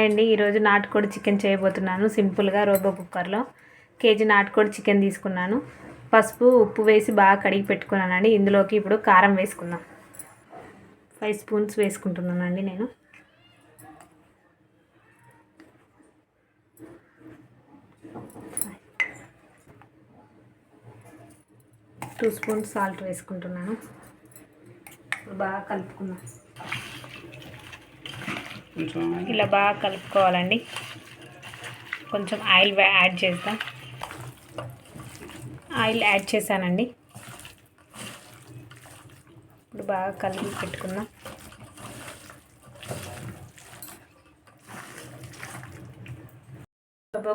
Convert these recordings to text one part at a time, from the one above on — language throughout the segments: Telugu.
హాయ్ అండి. ఈరోజు నాటుకోడి చికెన్ చేయబోతున్నాను. సింపుల్గా రోబో కుక్కర్లో కేజీ నాటుకోడి చికెన్ తీసుకున్నాను. పసుపు ఉప్పు వేసి బాగా కడిగి పెట్టుకున్నానండి. ఇందులోకి ఇప్పుడు కారం వేసుకుందాం. 5 స్పూన్స్ వేసుకుంటున్నానండి నేను. టూ స్పూన్స్ సాల్ట్ వేసుకుంటున్నాను. బాగా కలుపుకుందాం. ఇలా బాగా కలుపుకోవాలండి. కొంచెం ఆయిల్ యాడ్ చేద్దాం. ఆయిల్ యాడ్ చేశానండి. ఇప్పుడు బాగా కలిపి పెట్టుకుందాం.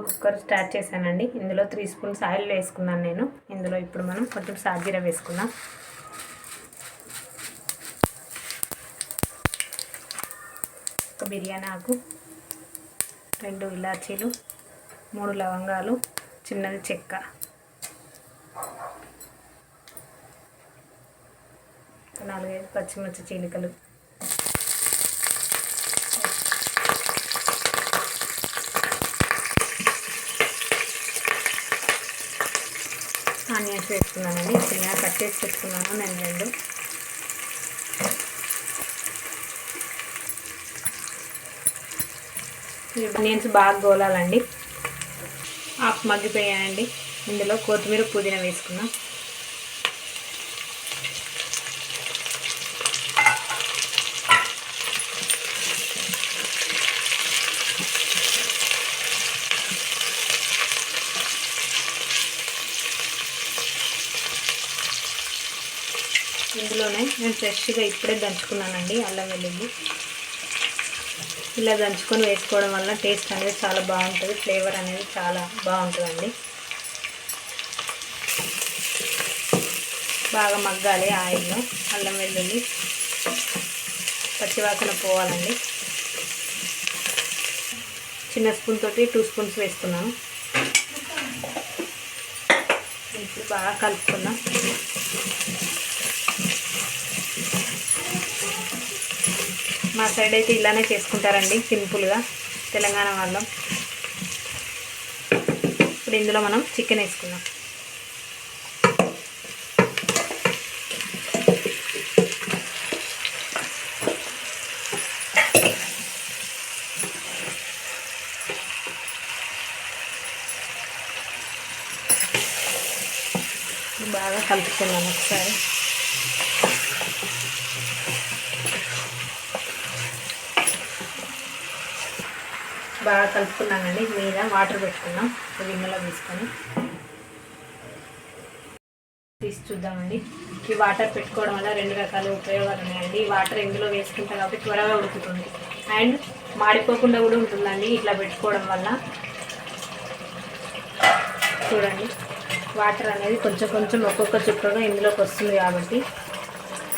కుక్కర్ స్టార్ట్ చేశానండి. ఇందులో 3 స్పూన్స్ ఆయిల్ వేసుకున్నాను నేను. ఇందులో ఇప్పుడు మనం కొంచెం సాజీర వేసుకుందాం. ఒక బిర్యానీ ఆకు, 2 ఇలాచీలు, 3 లవంగాలు, చిన్నది చెక్క, ఒక 4-5 పచ్చిమిర్చి చీలికలు, ఆనియన్స్ వేసుకున్నానండి. చిన్నగా కట్ చేసి పెట్టుకున్నాను నేను 2. ఆనియన్స్ బాగా గోలాలండి. హాఫ్ మగ్గిపోయాయండి. ఇందులో కొత్తిమీర పుదీనా వేసుకున్నాం. ఇందులోనే నేను ఫ్రెష్గా ఇప్పుడే దంచుకున్నానండి అల్లం వెల్లుల్లి. ఇలా దంచుకొని వేసుకోవడం వల్ల టేస్ట్ అనేది చాలా బాగుంటుంది. ఫ్లేవర్ అనేది చాలా బాగుంటుందండి. బాగా మగ్గాలి ఆయిల్లో. అల్లం వెల్లుల్లి పచ్చివాసన పోవాలండి. చిన్న స్పూన్ తోటి 2 స్పూన్స్ వేసుకున్నాను. ఇప్పుడు బాగా కలుపుకుందాం. మా సైడ్ అయితే ఇలానే చేసుకుంటారండి, సింపుల్గా, తెలంగాణ వాళ్ళం. ఇప్పుడు ఇందులో మనం చికెన్ వేసుకుందాం. బాగా కలుపుకుందాం ఒకసారి. బాగా కలుపుకున్నానండి. మీద వాటర్ పెట్టుకున్నాం. గిన్నెలో తీసుకొని తీసి చూద్దామండి. ఈ వాటర్ పెట్టుకోవడం వల్ల 2 రకాల ఉపయోగాలు ఉన్నాయండి. ఈ వాటర్ ఇందులో వేసుకుంటాం కాబట్టి త్వరగా ఉడుకుతుంది అండ్ మాడిపోకుండా కూడా ఉంటుందండి ఇట్లా పెట్టుకోవడం వల్ల. చూడండి, వాటర్ అనేది కొంచెం కొంచెం ఒక్కొక్క చుక్కగా ఇందులోకి వస్తుంది కాబట్టి,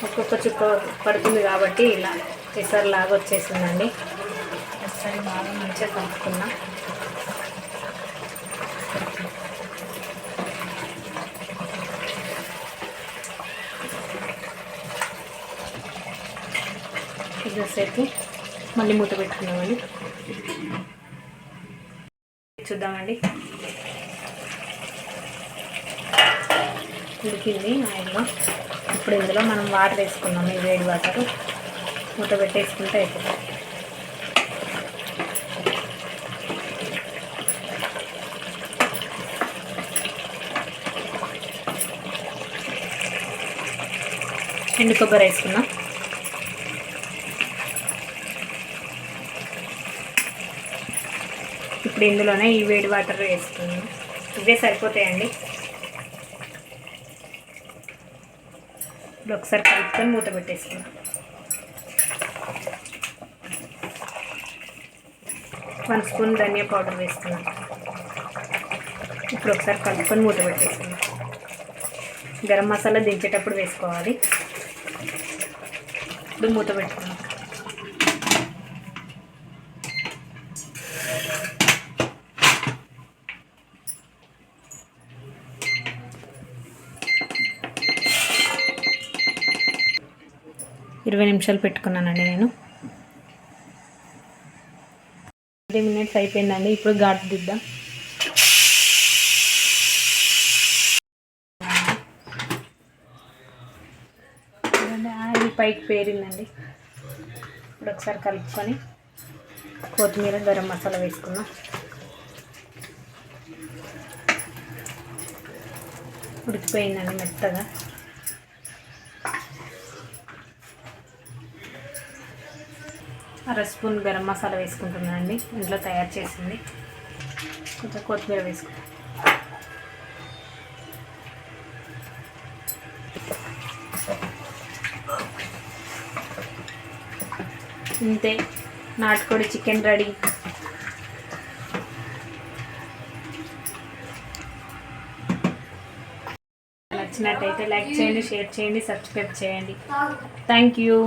ఒక్కొక్క చుక్క పడుతుంది కాబట్టి ఇలా ఎసరులాగా వచ్చేసిందండి. ఒకసారి బాగా మంచిగా కలుపుకున్నాం. ఇదిసేపు మళ్ళీ మూత పెట్టుకున్నామండి. చూద్దామండి. ఉడికింది ఆయిల్లో. ఇప్పుడు ఇందులో మనం వాటర్ వేసుకున్నాము. ఈ వేడి వాటర్ మూత పెట్టేసుకుంటే అయిపోతుంది. ఎండు కొబ్బరి వేసుకున్నాం. ఇప్పుడు ఇందులోనే ఈ వేడి వాటర్ వేసుకున్నాం. ఇవే సరిపోతాయండి. ఇప్పుడు ఒకసారి కలుపుకొని మూత పెట్టేసుకున్నాం. 1 స్పూన్ ధనియా పౌడర్ వేసుకున్నాం. ఇప్పుడు ఒకసారి కలుపుకొని మూత పెట్టేసుకున్నాం. గరం మసాలా దించేటప్పుడు వేసుకోవాలి. ఇప్పుడు మూత పెట్టుకున్నాం. ఇరవై నిమిషాలు పెట్టుకున్నానండి నేను. 3 మినిట్స్ అయిపోయిందండి. ఇప్పుడు ఘాటు దిద్దాం. ఆయిల్ పైకి పేరిందండి. ఇప్పుడు ఒకసారి కలుపుకొని కొత్తిమీర, గరం మసాలా వేసుకున్నాం. ఉడికిపోయిందండి మెత్తగా. అర స్పూన్ గరం మసాలా వేసుకుంటున్నానండి, ఇంట్లో తయారు చేసింది. కొంచెం కొత్తిమీర వేసుకుంటాం. ఇంతే, నాటుకోడి చికెన్ రెడీ. నచ్చినట్టయితే లైక్ చేయండి, షేర్ చేయండి, సబ్స్క్రైబ్ చేయండి. Thank you.